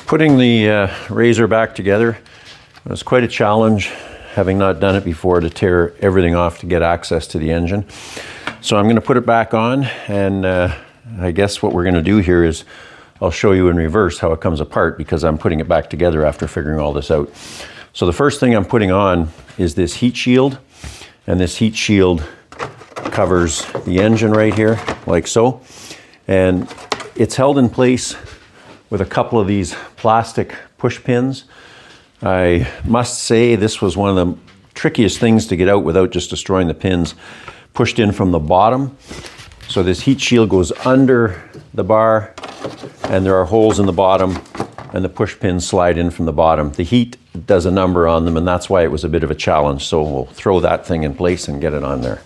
Putting the RZR back together was quite a challenge, having not done it before, to tear everything off to get access to the engine. So I'm going to put it back on, and I guess what we're going to do here is I'll show you in reverse how it comes apart, because I'm putting it back together after figuring all this out. So the first thing I'm putting on is this heat shield, and this heat shield covers the engine right here, like so. And it's held in place with a couple of these plastic push pins. I must say this was one of the trickiest things to get out without just destroying the pins. Pushed in from the bottom. So this heat shield goes under the bar, and there are holes in the bottom, and the push pins slide in from the bottom. The heat does a number on them, and that's why it was a bit of a challenge. So we'll throw that thing in place and get it on there.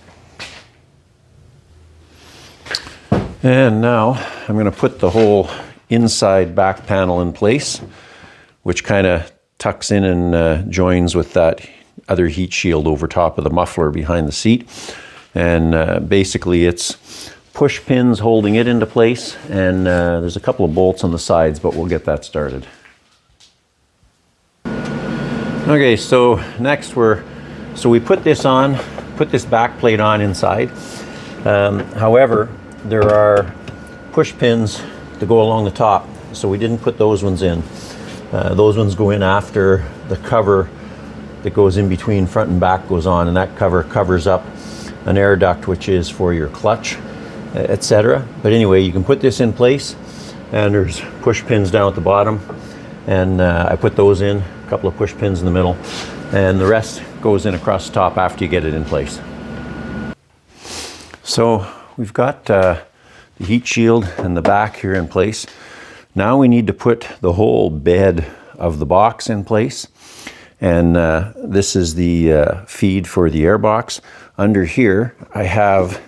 And now I'm going to put the whole inside back panel in place, which kind of tucks in and joins with that other heat shield over top of the muffler behind the seat. And basically it's push pins holding it into place, and there's a couple of bolts on the sides, but we'll get that started. Okay, so next we put this on, put this back plate on inside. However, there are push pins to go along the top, so we didn't put those ones in. Those ones go in after the cover that goes in between front and back goes on, and that cover covers up an air duct, which is for your clutch, etc. But anyway, you can put this in place, and there's push pins down at the bottom, and I put those in, a couple of push pins in the middle, and the rest goes in across the top after you get it in place. So we've got the heat shield and the back here in place. Now we need to put the whole bed of the box in place, and this is the feed for the Airbox. Under here I have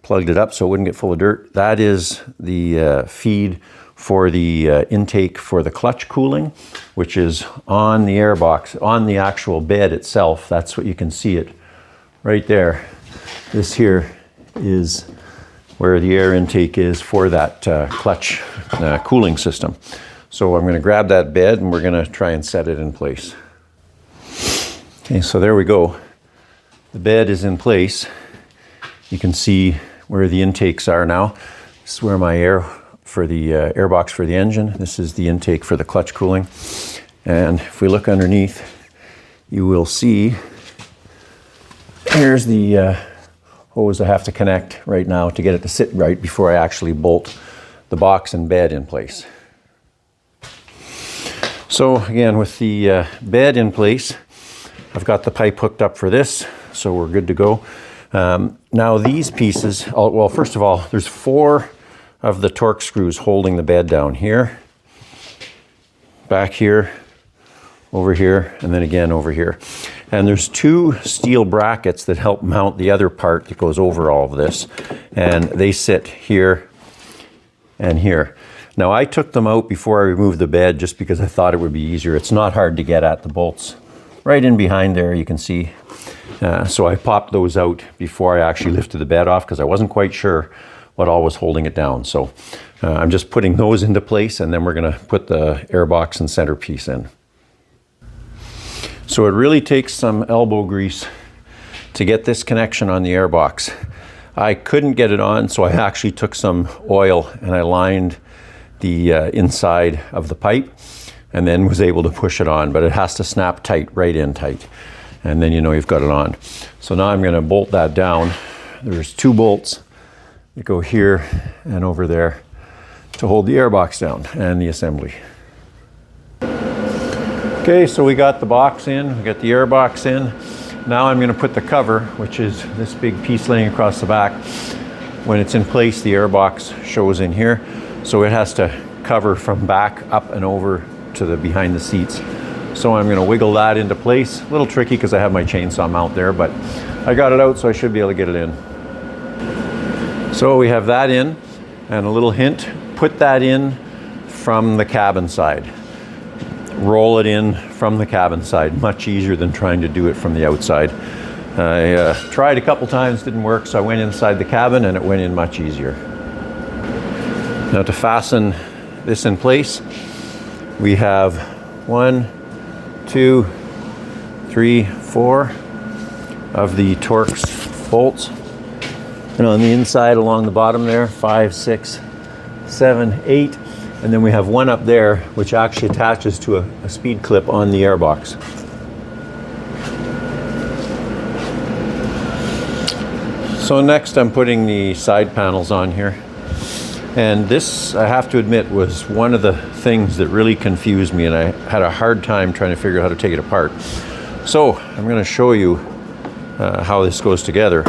plugged it up so it wouldn't get full of dirt. That is the feed for the intake for the clutch cooling, which is on the Airbox, on the actual bed itself. That's what you can see it right there. This here is where the air intake is for that clutch cooling system. So I'm going to grab that bed and we're going to try and set it in place. Okay, so there we go. The bed is in place. You can see where the intakes are now. This is where my air for the Airbox for the engine. This is the intake for the clutch cooling. And if we look underneath, you will see here's the hose I have to connect right now to get it to sit right before I actually bolt the box and bed in place. So again, with the bed in place, I've got the pipe hooked up for this, so we're good to go. Now these pieces, well, first of all, there's 4 of the torque screws holding the bed down here, back here, over here, and then again over here. And there's 2 steel brackets that help mount the other part that goes over all of this. And they sit here and here. Now I took them out before I removed the bed just because I thought it would be easier. It's not hard to get at. The bolts right in behind there, you can see. So I popped those out before I actually lifted the bed off because I wasn't quite sure what all was holding it down. So I'm just putting those into place, and then we're going to put the Airbox and centerpiece in. So it really takes some elbow grease to get this connection on the Airbox. I couldn't get it on, so I actually took some oil and I lined the inside of the pipe and then was able to push it on, but it has to snap tight, right in tight. And then you know you've got it on. So now I'm going to bolt that down. There's 2 bolts that go here and over there to hold the Airbox down and the assembly. Okay, so we got the box in, we got the Airbox in. Now I'm going to put the cover, which is this big piece laying across the back. When it's in place, the Airbox shows in here. So it has to cover from back up and over to the behind the seats. So I'm going to wiggle that into place. A little tricky because I have my chainsaw mount there, but I got it out, so I should be able to get it in. So we have that in, and a little hint, put that in from the cabin side. Roll it in from the cabin side, much easier than trying to do it from the outside. I tried a couple times, didn't work, so I went inside the cabin and it went in much easier. Now to fasten this in place, we have 1, 2, 3, 4 of the Torx bolts. And on the inside along the bottom there, 5, 6, 7, 8. And then we have one up there which actually attaches to a speed clip on the airbox. So next I'm putting the side panels on here. And this, I have to admit, was one of the things that really confused me, and I had a hard time trying to figure out how to take it apart. So I'm going to show you how this goes together.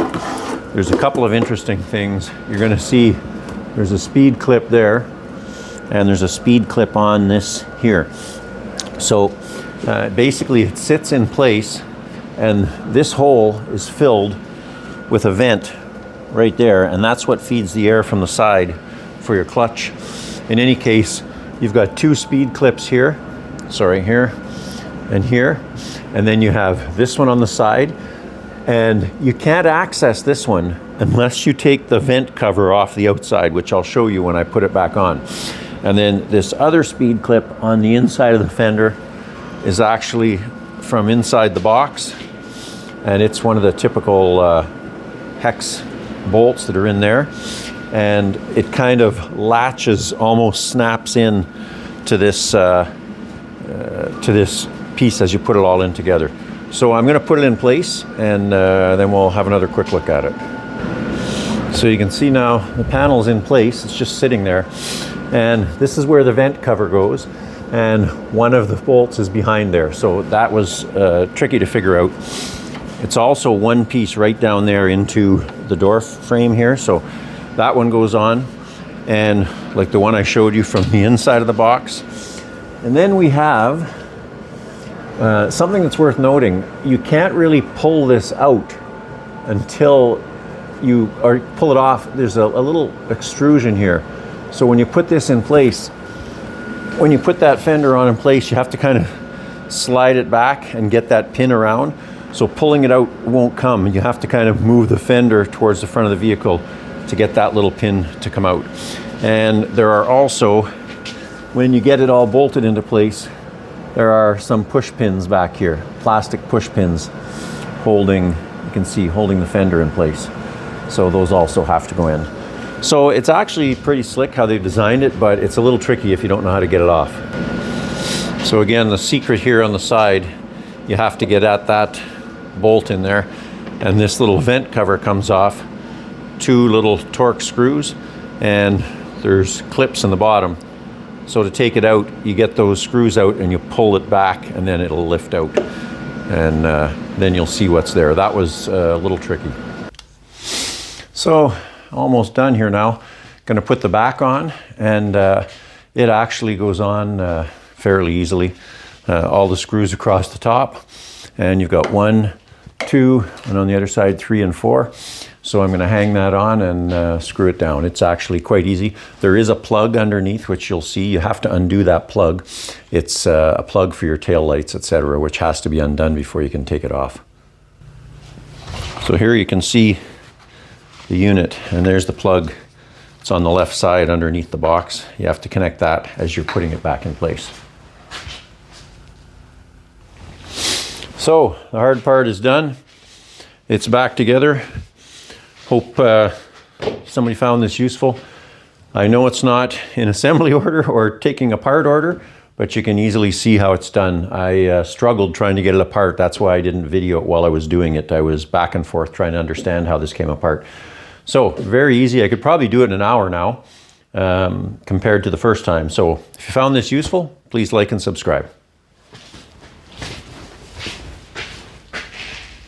There's a couple of interesting things. You're going to see there's a speed clip there, and there's a speed clip on this here. So basically it sits in place, and this hole is filled with a vent right there, and that's what feeds the air from the side for your clutch. In any case, you've got 2 speed clips here, here and here, and then you have this one on the side, and you can't access this one unless you take the vent cover off the outside, which I'll show you when I put it back on. And then this other speed clip on the inside of the fender is actually from inside the box, and it's one of the typical hex bolts that are in there, and it kind of latches, almost snaps in to this piece as you put it all in together. So I'm going to put it in place, and then we'll have another quick look at it. So you can see now the panel's in place. It's just sitting there, and this is where the vent cover goes, and one of the bolts is behind there. So that was tricky to figure out. It's also one piece right down there into the door frame here, so that one goes on, and like the one I showed you from the inside of the box. And then we have something that's worth noting. You can't really pull this out until you pull it off. There's a little extrusion here, so when you put this in place, when you put that fender on in place, you have to kind of slide it back and get that pin around. So pulling it out won't come. You have to kind of move the fender towards the front of the vehicle to get that little pin to come out. And there are also, when you get it all bolted into place, there are some push pins back here, plastic push pins holding, you can see, holding the fender in place. So those also have to go in. So it's actually pretty slick how they designed it, but it's a little tricky if you don't know how to get it off. So again, the secret here on the side, you have to get at that bolt in there, and this little vent cover comes off, 2 little Torx screws, and there's clips in the bottom. So to take it out, you get those screws out and you pull it back, and then it'll lift out, and then you'll see what's there. That was a little tricky. So almost done here now. Going to put the back on, and it actually goes on fairly easily. All the screws across the top, and you've got 1, 2, and on the other side 3 and 4. So I'm going to hang that on and screw it down. It's actually quite easy. There is a plug underneath, which you'll see. You have to undo that plug. It's a plug for your tail lights, etc., which has to be undone before you can take it off. So here you can see the unit, and there's the plug. It's on the left side underneath the box. You have to connect that as you're putting it back in place. So the hard part is done. It's back together. Hope somebody found this useful. I know it's not in assembly order or taking apart order, but you can easily see how it's done. I struggled trying to get it apart. That's why I didn't video it while I was doing it. I was back and forth trying to understand how this came apart. So very easy. I could probably do it in an hour now compared to the first time. So if you found this useful, please like and subscribe.